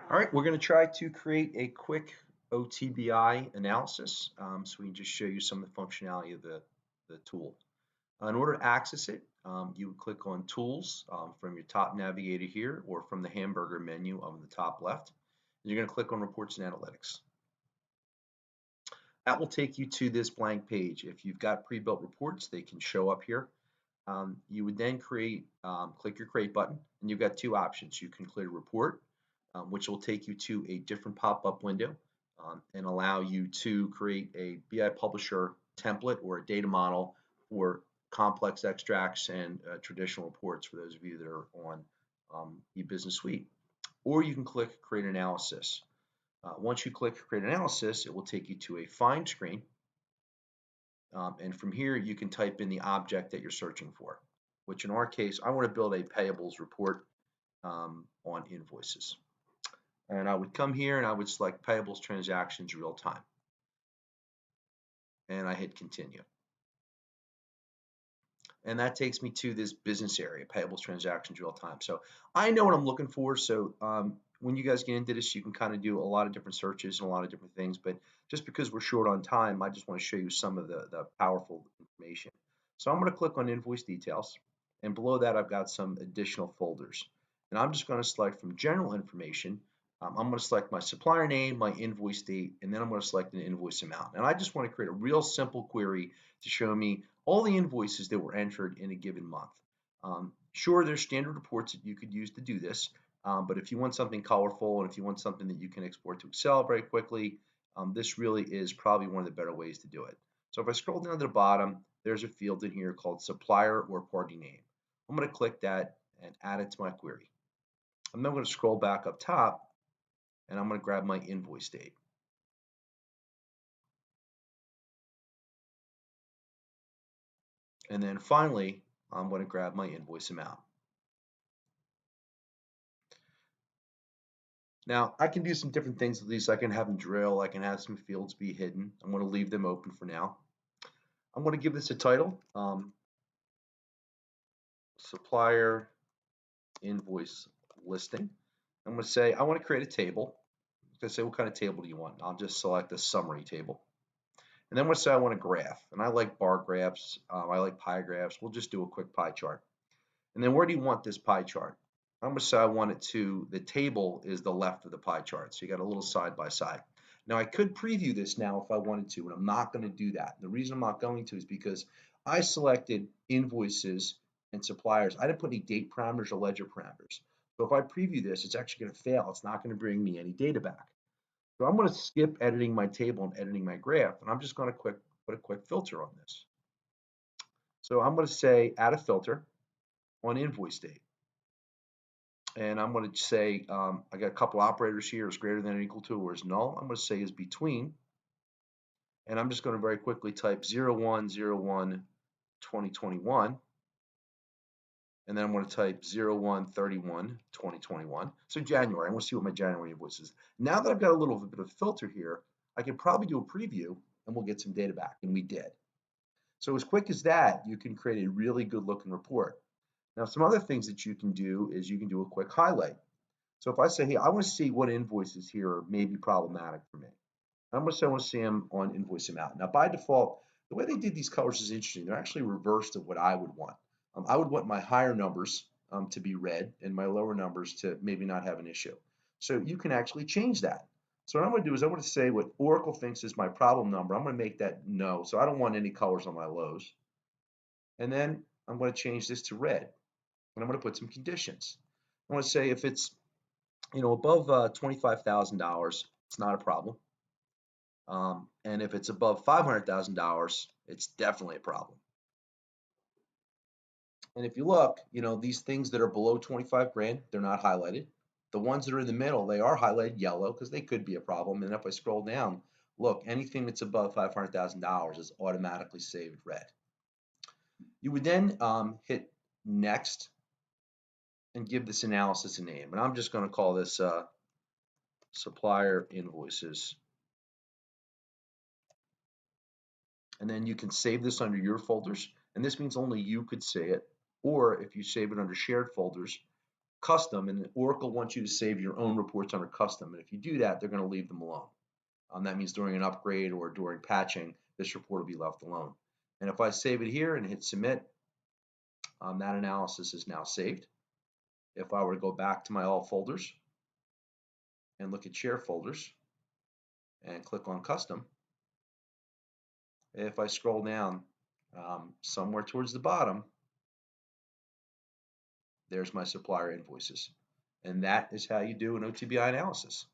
All right, we're going to try to create a quick OTBI analysis so we can just show you some of the functionality of the tool. In order to access it, you would click on Tools from your top navigator here or from the hamburger menu on the top left. And you're going to click on Reports and Analytics. That will take you to this blank page. If you've got pre-built reports, they can show up here. You would then click your Create button, and you've got two options. You can create a report, which will take you to a different pop-up window and allow you to create a BI Publisher template or a data model for complex extracts and traditional reports for those of you that are on e-business suite. Or you can click Create Analysis. Once you click Create Analysis, it will take you to a Find screen. And from here, you can type in the object that you're searching for, which in our case, I want to build a payables report on invoices. And I would come here and I would select payables transactions real time. And I hit continue. And that takes me to this business area, payables transactions real time. So I know what I'm looking for. So when you guys get into this, you can kind of do a lot of different searches and a lot of different things. But just because we're short on time, I just want to show you some of the powerful information. So I'm going to click on invoice details. And below that, I've got some additional folders. And I'm just going to select from general information. I'm going to select my supplier name, my invoice date, and then I'm going to select an invoice amount. And I just want to create a real simple query to show me all the invoices that were entered in a given month. Sure, there's standard reports that you could use to do this, but if you want something colorful and if you want something that you can export to Excel very quickly, this really is probably one of the better ways to do it. So if I scroll down to the bottom, there's a field in here called supplier or party name. I'm going to click that and add it to my query. I'm then going to scroll back up top and I'm going to grab my invoice date. And then finally, I'm going to grab my invoice amount. Now, I can do some different things with these. I can have them drill. I can have some fields be hidden. I'm going to leave them open for now. I'm going to give this a title, supplier invoice listing. I'm going to say I want to create a table. I'm going to say what kind of table do you want? I'll just select a summary table. And then I'm going to say I want a graph. And I like bar graphs. I like pie graphs. We'll just do a quick pie chart. And then where do you want this pie chart? I'm going to say I want it to, the table is the left of the pie chart. So you got a little side by side. Now I could preview this now if I wanted to, and I'm not going to do that. The reason I'm not going to is because I selected invoices and suppliers. I didn't put any date parameters or ledger parameters. So if I preview this, it's actually going to fail. It's not going to bring me any data back. So I'm going to skip editing my table and editing my graph, and I'm just going to put a quick filter on this. So I'm going to say add a filter on invoice date. And I'm going to say, I got a couple operators here, is greater than or equal to, or is null. I'm going to say is between. And I'm just going to very quickly type 01/01/2021. And then I'm going to type 01/31/2021. So January, I want to see what my January invoice is. Now that I've got a little bit of filter here, I can probably do a preview and we'll get some data back. And we did. So as quick as that, you can create a really good looking report. Now, some other things that you can do is you can do a quick highlight. So if I say, hey, I want to see what invoices here may be problematic for me. I'm going to say I want to see them on invoice amount. Now, by default, the way they did these colors is interesting. They're actually reversed of what I would want. I would want my higher numbers to be red and my lower numbers to maybe not have an issue. So you can actually change that. So what I'm going to do is I'm going to say what Oracle thinks is my problem number. I'm going to make that no. So I don't want any colors on my lows. And then I'm going to change this to red. And I'm going to put some conditions. I want to say if it's above $25,000, it's not a problem. And if it's above $500,000, it's definitely a problem. And if you look, these things that are below 25 grand, they're not highlighted. The ones that are in the middle, they are highlighted yellow because they could be a problem. And if I scroll down, look, anything that's above $500,000 is automatically saved red. You would then hit next and give this analysis a name. And I'm just going to call this supplier invoices. And then you can save this under your folders. And this means only you could see it. Or if you save it under shared folders, custom, and Oracle wants you to save your own reports under custom. And if you do that, they're going to leave them alone. That means during an upgrade or during patching, this report will be left alone. And if I save it here and hit submit, that analysis is now saved. If I were to go back to my all folders and look at share folders and click on custom, if I scroll down somewhere towards the bottom, there's my supplier invoices. And that is how you do an OTBI analysis.